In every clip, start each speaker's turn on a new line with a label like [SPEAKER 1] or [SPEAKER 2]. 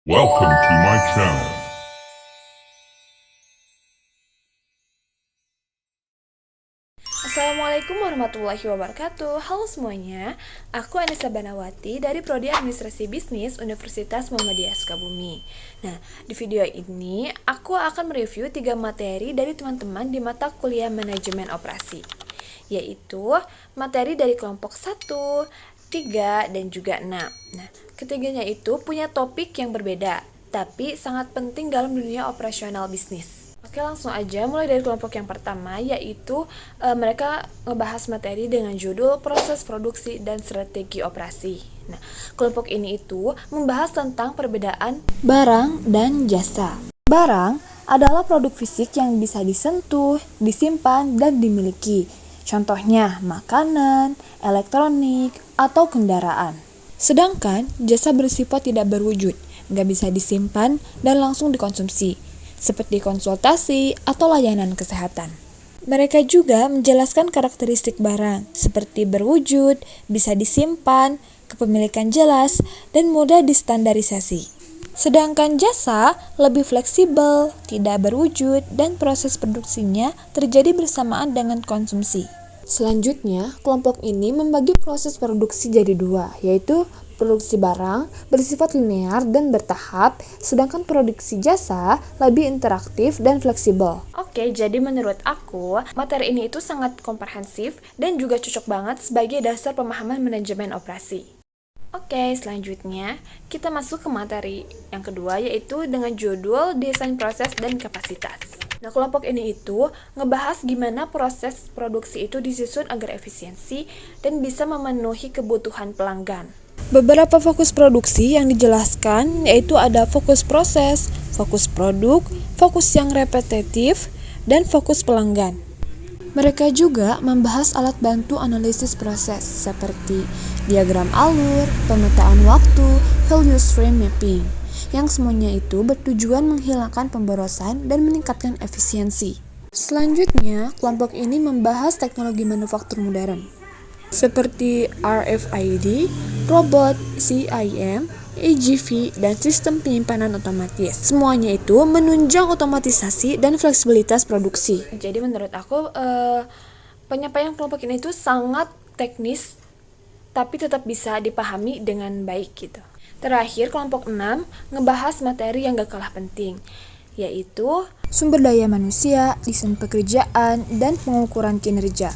[SPEAKER 1] Welcome to my channel.
[SPEAKER 2] Assalamualaikum warahmatullahi wabarakatuh. Halo semuanya, aku Anissa Banawati dari Prodi Administrasi Bisnis Universitas Muhammadiyah Sukabumi. Nah, di video ini aku akan mereview 3 materi dari teman-teman di mata kuliah Manajemen Operasi, yaitu materi dari kelompok 1, 3, dan juga 6. Nah, ketiganya itu punya topik yang berbeda, tapi sangat penting dalam dunia operasional bisnis. Oke, langsung aja mulai dari kelompok yang pertama, yaitu mereka ngebahas materi dengan judul proses produksi dan strategi operasi. Nah, kelompok ini itu membahas tentang perbedaan barang dan jasa. Barang adalah produk fisik yang bisa disentuh, disimpan, dan dimiliki. Contohnya makanan, elektronik, atau kendaraan. Sedangkan jasa bersifat tidak berwujud, nggak bisa disimpan dan langsung dikonsumsi, seperti konsultasi atau layanan kesehatan. Mereka juga menjelaskan karakteristik barang, seperti berwujud, bisa disimpan, kepemilikan jelas, dan mudah distandarisasi. Sedangkan jasa lebih fleksibel, tidak berwujud, dan proses produksinya terjadi bersamaan dengan konsumsi. Selanjutnya, kelompok ini membagi proses produksi jadi 2, yaitu produksi barang bersifat linear dan bertahap, sedangkan produksi jasa lebih interaktif dan fleksibel. Oke, jadi menurut aku, materi ini itu sangat komprehensif dan juga cocok banget sebagai dasar pemahaman manajemen operasi. Oke, selanjutnya kita masuk ke materi yang kedua, yaitu dengan judul desain proses dan kapasitas. Nah, kelompok ini itu ngebahas gimana proses produksi itu disusun agar efisiensi dan bisa memenuhi kebutuhan pelanggan. Beberapa fokus produksi yang dijelaskan yaitu ada fokus proses, fokus produk, fokus yang repetitif, dan fokus pelanggan. Mereka juga membahas alat bantu analisis proses seperti diagram alur, pemetaan waktu, value stream mapping, yang semuanya itu bertujuan menghilangkan pemborosan dan meningkatkan efisiensi. Selanjutnya, kelompok ini membahas teknologi manufaktur modern seperti RFID, robot, CIM, AGV, dan sistem penyimpanan otomatis. Semuanya itu menunjang otomatisasi dan fleksibilitas produksi. Jadi menurut aku penyampaian kelompok ini itu sangat teknis, tapi tetap bisa dipahami dengan baik gitu. Terakhir, kelompok 6 ngebahas materi yang gak kalah penting, yaitu sumber daya manusia, desain pekerjaan, dan pengukuran kinerja.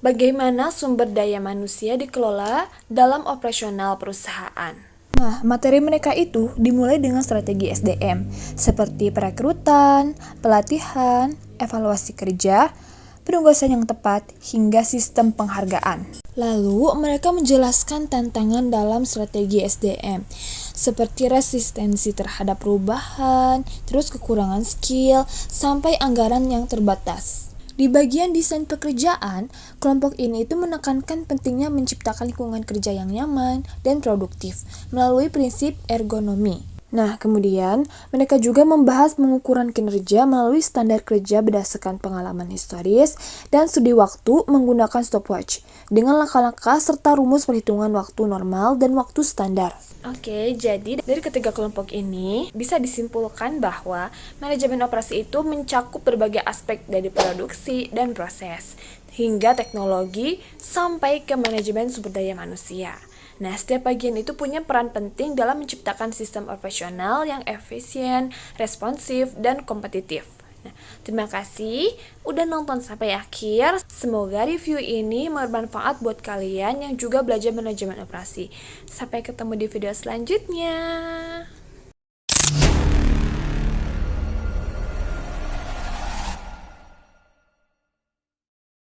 [SPEAKER 2] Bagaimana sumber daya manusia dikelola dalam operasional perusahaan. Nah, materi mereka itu dimulai dengan strategi SDM, seperti perekrutan, pelatihan, evaluasi kerja, penugasan yang tepat, hingga sistem penghargaan. Lalu, mereka menjelaskan tantangan dalam strategi SDM, seperti resistensi terhadap perubahan, terus kekurangan skill, sampai anggaran yang terbatas. Di bagian desain pekerjaan, kelompok ini itu menekankan pentingnya menciptakan lingkungan kerja yang nyaman dan produktif melalui prinsip ergonomi. Nah, kemudian mereka juga membahas pengukuran kinerja melalui standar kerja berdasarkan pengalaman historis dan studi waktu menggunakan stopwatch dengan langkah-langkah serta rumus perhitungan waktu normal dan waktu standar. Oke, jadi dari ketiga kelompok ini bisa disimpulkan bahwa manajemen operasi itu mencakup berbagai aspek dari produksi dan proses, hingga teknologi sampai ke manajemen sumber daya manusia. Nah, setiap bagian itu punya peran penting dalam menciptakan sistem operasional yang efisien, responsif, dan kompetitif. Nah, terima kasih udah nonton sampai akhir. Semoga review ini bermanfaat buat kalian yang juga belajar manajemen operasi. Sampai ketemu di video selanjutnya.